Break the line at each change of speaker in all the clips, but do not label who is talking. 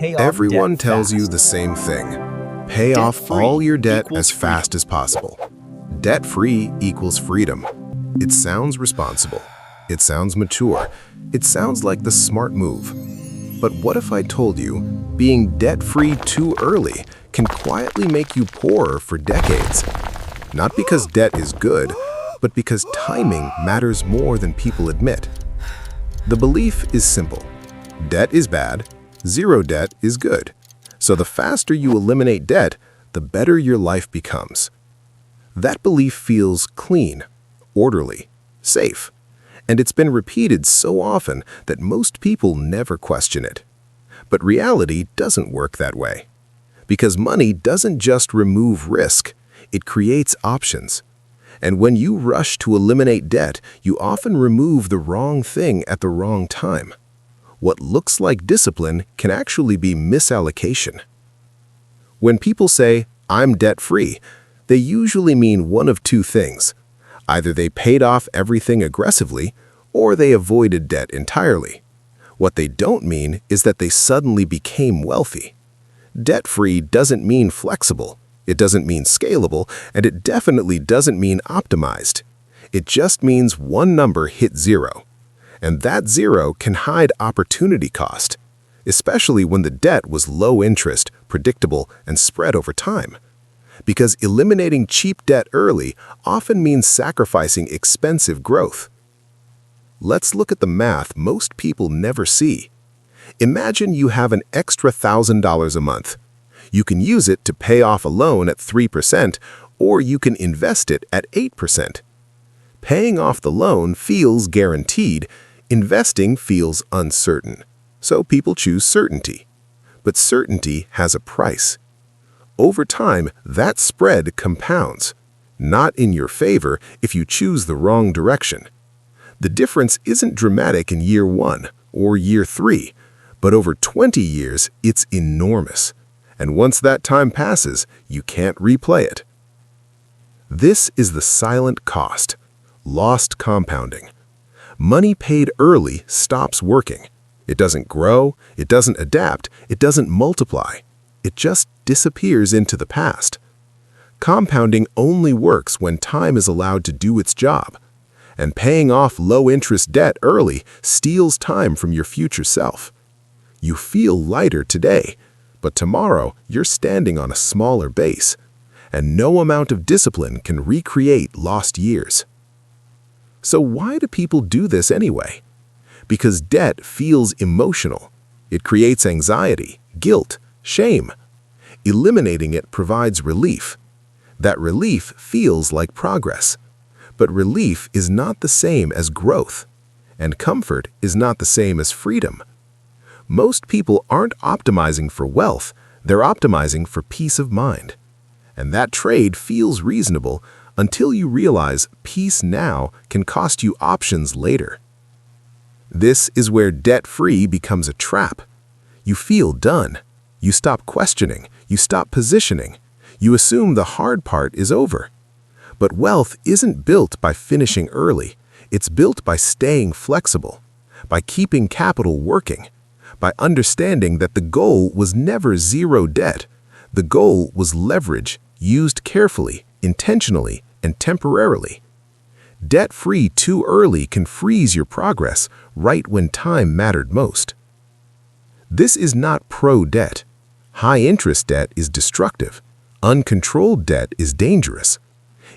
pay off
Everyone
debt
tells you
fast.
the same thing. Pay off
Debt-free
all your debt
equals
as fast as possible. Debt-free equals freedom. It sounds responsible. It sounds mature. It sounds like the smart move. But what if I told you being debt-free too early can quietly make you poorer for decades? Not because debt is good, but because timing matters more than people admit. The belief is simple. Debt is bad, zero debt is good. So the faster you eliminate debt, the better your life becomes. That belief feels clean, orderly, safe, and it's been repeated so often that most people never question it. But reality doesn't work that way. Because money doesn't just remove risk, it creates options. And when you rush to eliminate debt, you often remove the wrong thing at the wrong time. What looks like discipline can actually be misallocation. When people say, "I'm debt-free," they usually mean one of two things. Either they paid off everything aggressively, or they avoided debt entirely. What they don't mean is that they suddenly became wealthy. Debt-free doesn't mean flexible, it doesn't mean scalable, and it definitely doesn't mean optimized. It just means one number hit zero. And that zero can hide opportunity cost, especially when the debt was low interest, predictable, and spread over time. Because eliminating cheap debt early often means sacrificing expensive growth. Let's look at the math most people never see. Imagine you have an extra $1,000 a month. You can use it to pay off a loan at 3%, or you can invest it at 8%. Paying off the loan feels guaranteed. Investing feels uncertain, so people choose certainty. But certainty has a price. Over time, that spread compounds, not in your favor if you choose the wrong direction. The difference isn't dramatic in year 1 or year 3, but over 20 years, it's enormous. And once that time passes, you can't replay it. This is the silent cost, lost compounding. Money paid early stops working. It doesn't grow, it doesn't adapt, it doesn't multiply. It just disappears into the past. Compounding only works when time is allowed to do its job. And paying off low-interest debt early steals time from your future self. You feel lighter today, but tomorrow you're standing on a smaller base. And no amount of discipline can recreate lost years. So why do people do this anyway? Because debt feels emotional. It creates anxiety, guilt, shame. Eliminating it provides relief. That relief feels like progress. But relief is not the same as growth. And comfort is not the same as freedom. Most people aren't optimizing for wealth, they're optimizing for peace of mind. And that trade feels reasonable until you realize peace now can cost you options later. This is where debt-free becomes a trap. You feel done. You stop questioning. You stop positioning. You assume the hard part is over. But wealth isn't built by finishing early. It's built by staying flexible, by keeping capital working, by understanding that the goal was never zero debt. The goal was leverage, used carefully, intentionally, and temporarily. Debt-free too early can freeze your progress right when time mattered most. This is not pro-debt. High-interest debt is destructive. Uncontrolled debt is dangerous.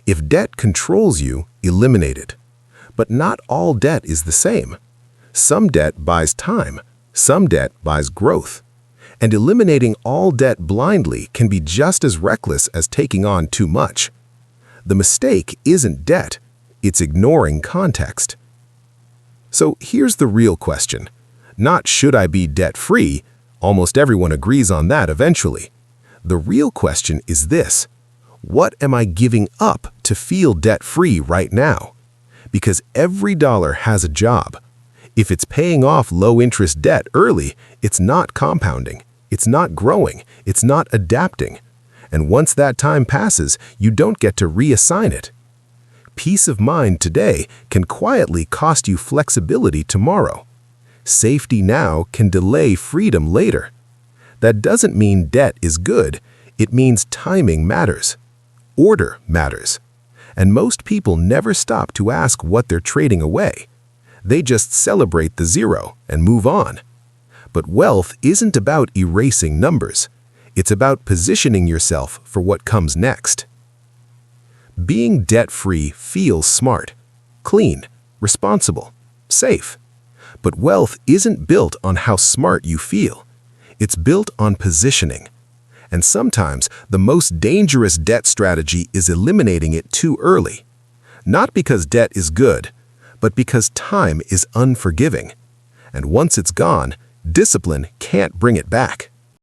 If debt controls you, eliminate it. But not all debt is the same. Some debt buys time. Some debt buys growth. And eliminating all debt blindly can be just as reckless as taking on too much. The mistake isn't debt, it's ignoring context. So here's the real question. Not should I be debt-free? Almost everyone agrees on that eventually. The real question is this: what am I giving up to feel debt-free right now? Because every dollar has a job. If it's paying off low-interest debt early, it's not compounding. It's not growing. It's not adapting. And once that time passes, you don't get to reassign it. Peace of mind today can quietly cost you flexibility tomorrow. Safety now can delay freedom later. That doesn't mean debt is good, it means timing matters. Order matters. And most people never stop to ask what they're trading away. They just celebrate the zero and move on. But wealth isn't about erasing numbers. It's about positioning yourself for what comes next. Being debt-free feels smart, clean, responsible, safe. But wealth isn't built on how smart you feel. It's built on positioning. And sometimes the most dangerous debt strategy is eliminating it too early. Not because debt is good, but because time is unforgiving. And once it's gone, discipline can't bring it back.